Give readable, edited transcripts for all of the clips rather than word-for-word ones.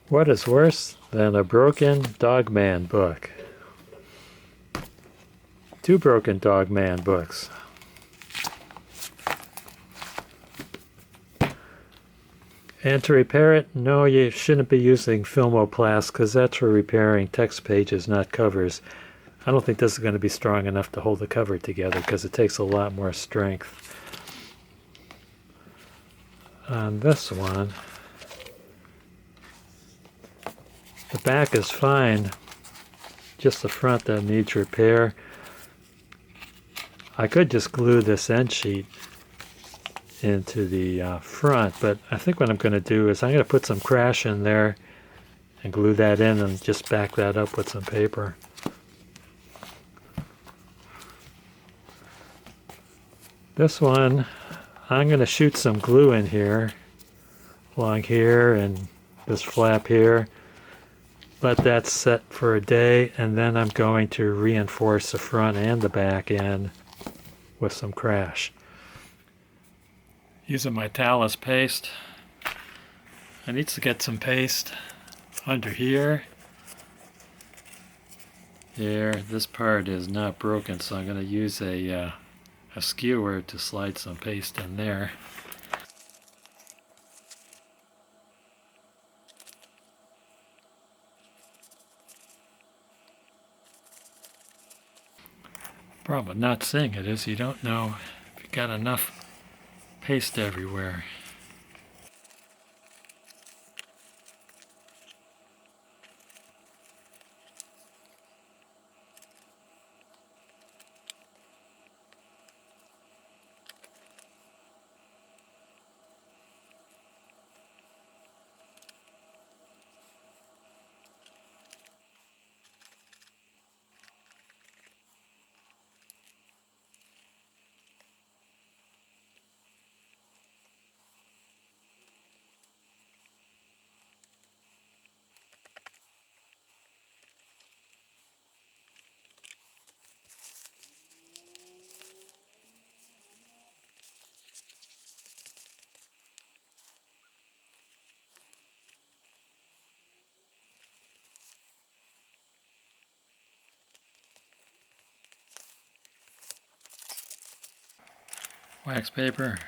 What is worse than a broken Dogman book? Two broken Dogman books. And to repair it, no, you shouldn't be using Filmoplast because that's for repairing text pages, not covers. I don't think this is going to be strong enough to hold the cover together because it takes a lot more strength. On this one, the back is fine, just the front that needs repair. I could just glue this end sheet into the front, but I think what I'm going to do is I'm going to put some crash in there and glue that in and just back that up with some paper. This one, I'm going to shoot some glue in here, along here and this flap here. Let that set for a day, and then I'm going to reinforce the front and the back end with some crash. Using my Talus paste, I need to get some paste under here. There, this part is not broken, so I'm going to use a skewer to slide some paste in there. Problem with not seeing it is you don't know if you got enough paste everywhere. Wax paper.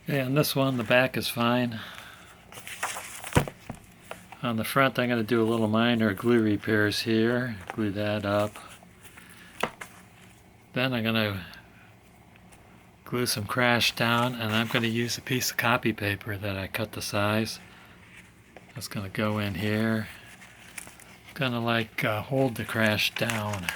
Okay, on this one, the back is fine. On the front, I'm going to do a little minor glue repairs here. Glue that up. Then I'm going to glue some crash down, and I'm going to use a piece of copy paper that I cut the size. That's going to go in here. Kind of like hold the crash down.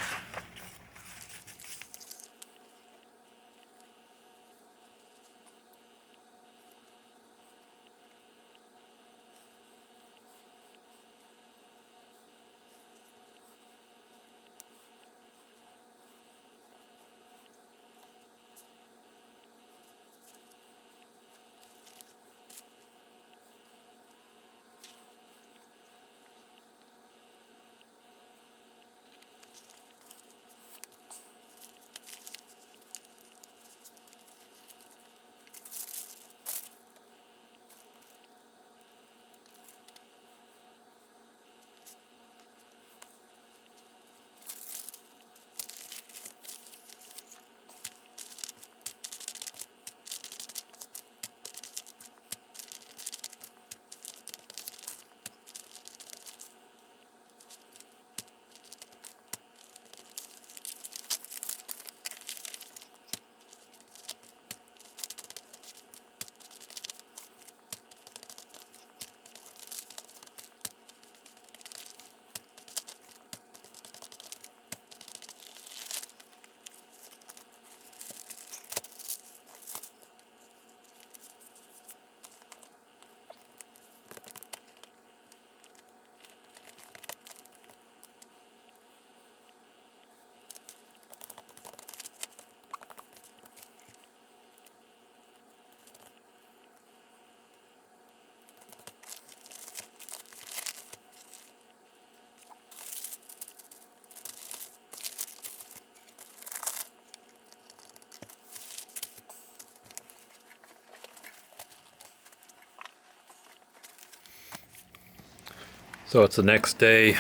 So it's the next day.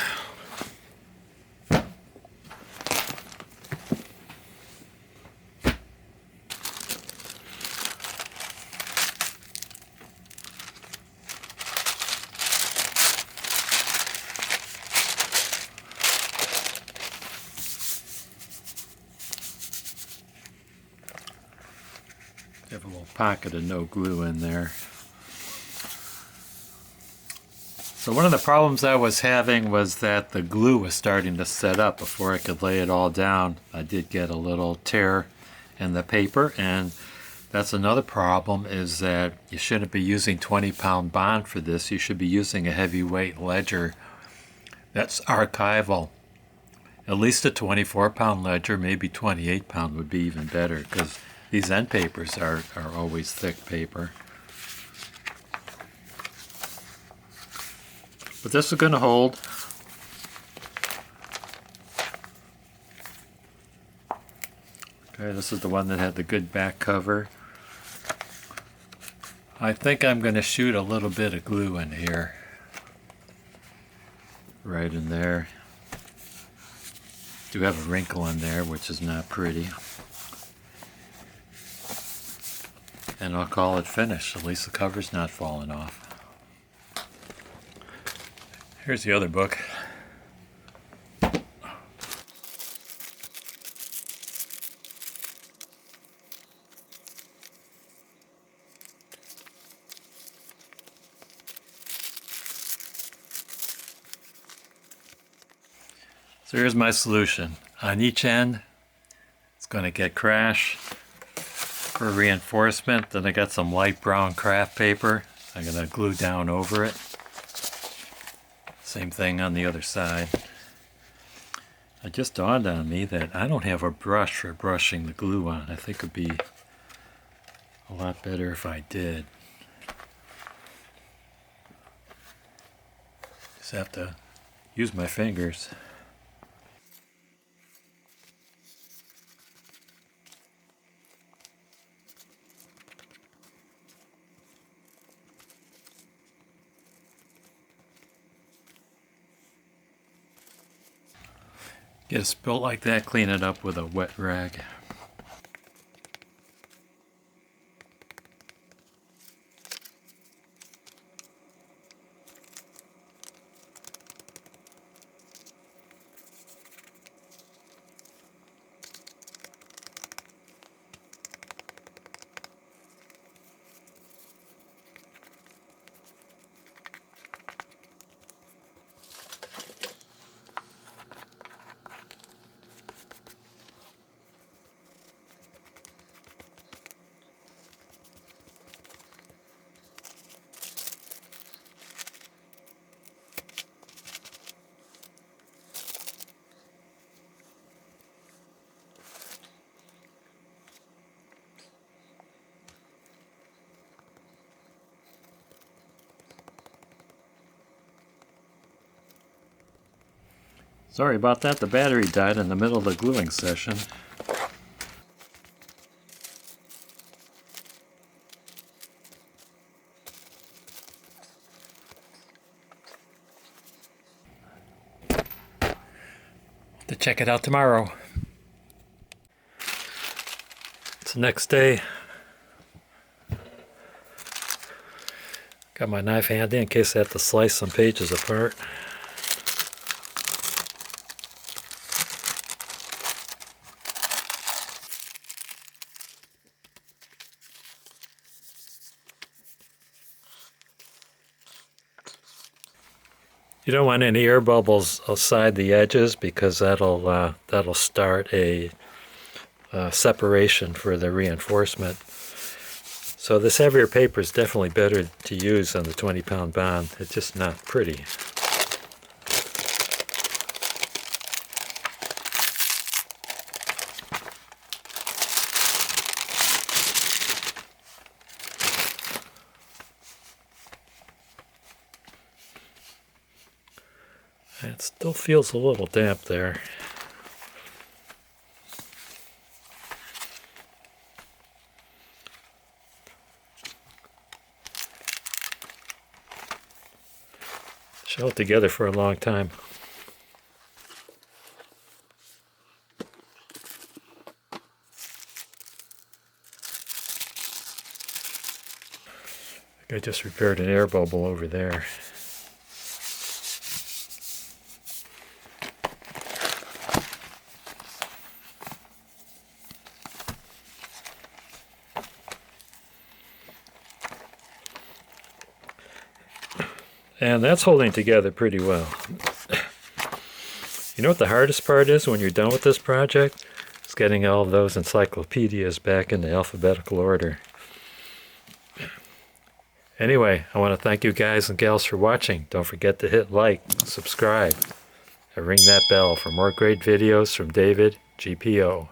Have a little pocket of no glue in there. So one of the problems I was having was that the glue was starting to set up before I could lay it all down. I did get a little tear in the paper, and that's another problem, is that you shouldn't be using 20-pound bond for this. You should be using a heavyweight ledger that's archival. At least a 24-pound ledger, maybe 28-pound would be even better, because these end papers are always thick paper. But this is going to hold. Okay, this is the one that had the good back cover. I think I'm going to shoot a little bit of glue in here. Right in there. Do have a wrinkle in there, which is not pretty. And I'll call it finished. At least the cover's not falling off. Here's the other book. So here's my solution. On each end, it's going to get crash for reinforcement. Then I got some light brown craft paper. I'm going to glue down over it. Same thing on the other side. It just dawned on me that I don't have a brush for brushing the glue on. I think it would be a lot better if I did. Just have to use my fingers. Get a spill like that, clean it up with a wet rag. Sorry about that, the battery died in the middle of the gluing session. To check it out tomorrow. It's the next day. Got my knife handy in case I have to slice some pages apart. You don't want any air bubbles outside the edges because that'll start a separation for the reinforcement. So this heavier paper is definitely better to use on the 20-pound bond. It's just not pretty. It still feels a little damp there. held together for a long time. I just repaired an air bubble over there. And that's holding together pretty well. You know what the hardest part is when you're done with this project? It's getting all of those encyclopedias back into alphabetical order. Anyway, I want to thank you guys and gals for watching. Don't forget to hit like, subscribe, and ring that bell for more great videos from David GPO.